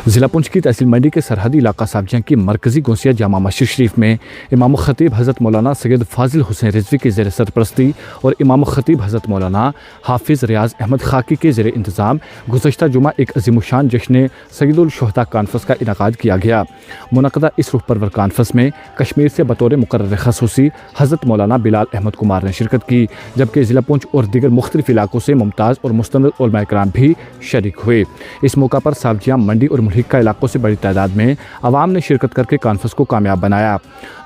ضلع پونچھ کی تحصیل منڈی کے سرحدی علاقہ سابجیاں کی مرکزی گوسیہ جامع مسجد شریف میں امام خطیب حضرت مولانا سید فاضل حسین رضوی کے زیر سرپرستی اور امام خطیب حضرت مولانا حافظ ریاض احمد خاکی کے زیر انتظام گزشتہ جمعہ ایک عظیم الشان جشن سید الشہداء کانفرنس کا انعقاد کیا گیا۔ منعقدہ اس روح پرور کانفرنس میں کشمیر سے بطور مقرر خصوصی حضرت مولانا بلال احمد کمار نے شرکت کی، جبکہ ضلع پونچھ اور دیگر مختلف علاقوں سے ممتاز اور مستند علماء کرام بھی شریک ہوئے۔ اس موقع پر سابجیاں منڈی اور ملحقہ علاقوں سے بڑی تعداد میں عوام نے شرکت کر کے کانفرنس کو کامیاب بنایا۔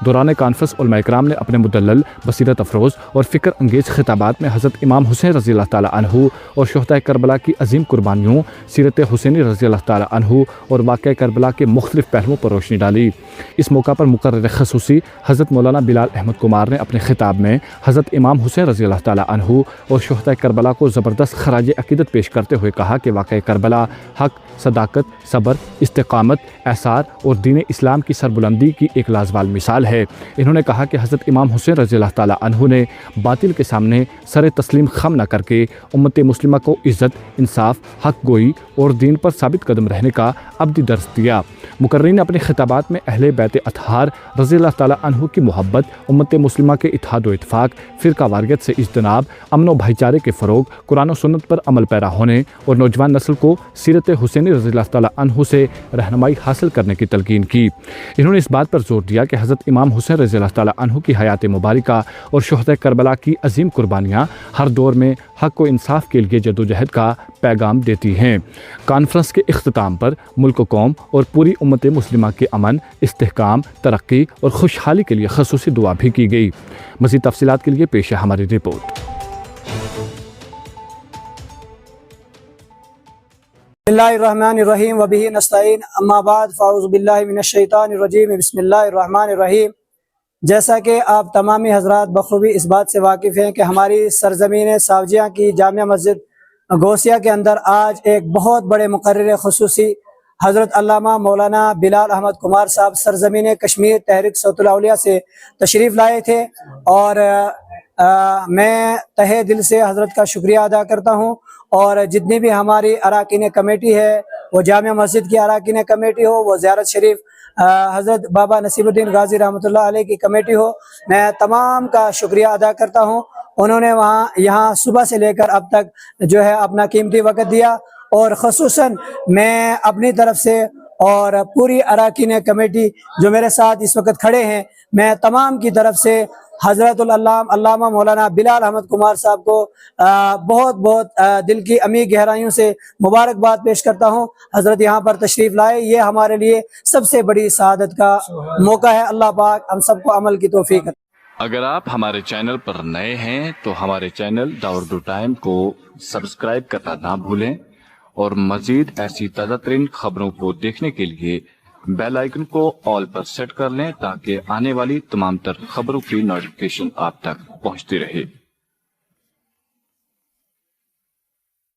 دوران کانفرنس علماء کرام نے اپنے مدلل، بصیرت افروز اور فکر انگیز خطابات میں حضرت امام حسین رضی اللہ تعالیٰ عنہ اور شہداء کربلا کی عظیم قربانیوں، سیرت حسینی رضی اللہ تعالیٰ عنہ اور واقعہ کربلا کے مختلف پہلوؤں پر روشنی ڈالی۔ اس موقع پر مقرر خصوصی حضرت مولانا بلال احمد کمار نے اپنے خطاب میں حضرت امام حسین رضی اللہ تعالیٰ عنہ اور شہداء کربلا کو زبردست خراج عقیدت پیش کرتے ہوئے کہا کہ واقعہ کربلا حق، صداقت، صبر، استقامت، احسار اور دین اسلام کی سربلندی کی ایک لازوال مثال ہے۔ انہوں نے کہا کہ حضرت امام حسین رضی اللہ تعالیٰ عنہ نے باطل کے سامنے سر تسلیم خم نہ کر کے امت مسلمہ کو عزت، انصاف، حق گوئی اور دین پر ثابت قدم رہنے کا ابدی درس دیا۔ مقررین نے اپنے خطابات میں اہل بیت اطہار رضی اللہ تعالیٰ عنہ کی محبت، امت مسلمہ کے اتحاد و اتفاق، فرقہ واریت سے اجتناب، امن و بھائی چارے کے فروغ، قرآن و سنت پر عمل پیرا ہونے اور نوجوان نسل کو سیرت حسینی رضی اللہ تعالیٰ عنہ سے رہنمائی حاصل کرنے کی تلقین کی۔ انہوں نے اس بات پر زور دیا کہ حضرت امام حسین رضی اللہ تعالیٰ عنہ کی حیات مبارکہ اور شہداء کربلا کی عظیم قربانیاں ہر دور میں حق و انصاف کے لیے جدوجہد کا پیغام دیتی ہیں۔ کانفرنس کے اختتام پر ملک و قوم اور پوری امت مسلمہ کے امن، استحکام، ترقی اور خوشحالی کے لیے خصوصی دعا بھی کی گئی۔ مزید تفصیلات کے لیے پیش ہے ہماری رپورٹ۔ بسم اللہ الرحمن الرحیم وبہ نستعین، اما بعد فاعوذ باللہ من الشیطان الرجیم، بسم اللہ الرحمن الرحیم۔ جیسا کہ آپ تمامی حضرات بخوبی اس بات سے واقف ہیں کہ ہماری سرزمین سابجیاں کی جامع مسجد گوسیہ کے اندر آج ایک بہت بڑے مقرر خصوصی حضرت علامہ مولانا بلال احمد کمار صاحب سرزمین کشمیر تحریک صوت الاولیاء سے تشریف لائے تھے، اور میں تہہ دل سے حضرت کا شکریہ ادا کرتا ہوں، اور جتنی بھی ہماری اراکین کمیٹی ہے، وہ جامع مسجد کی اراکین کمیٹی ہو، وہ زیارت شریف حضرت بابا نصیب الدین غازی رحمۃ اللہ علیہ کی کمیٹی ہو، میں تمام کا شکریہ ادا کرتا ہوں۔ انہوں نے یہاں صبح سے لے کر اب تک جو ہے اپنا قیمتی وقت دیا، اور خصوصاً میں اپنی طرف سے اور پوری اراکین کمیٹی جو میرے ساتھ اس وقت کھڑے ہیں، میں تمام کی طرف سے حضرت علامہ مولانا بلال احمد کمار صاحب کو بہت بہت دل کی عمیق گہرائیوں سے مبارکباد پیش کرتا ہوں۔ حضرت یہاں پر تشریف لائے، یہ ہمارے لیے سب سے بڑی سعادت کا موقع ہے۔ اللہ پاک ہم سب کو عمل کی توفیق۔ اگر آپ ہمارے چینل پر نئے ہیں تو ہمارے چینل دا اردو ٹائم کو سبسکرائب کرنا نہ بھولیں، اور مزید ایسی تازہ ترین خبروں کو دیکھنے کے لیے بیل آئیکن کو آل پر سیٹ کر لیں، تاکہ آنے والی تمام تر خبروں کی نوٹیفیکیشن آپ تک پہنچتی رہے۔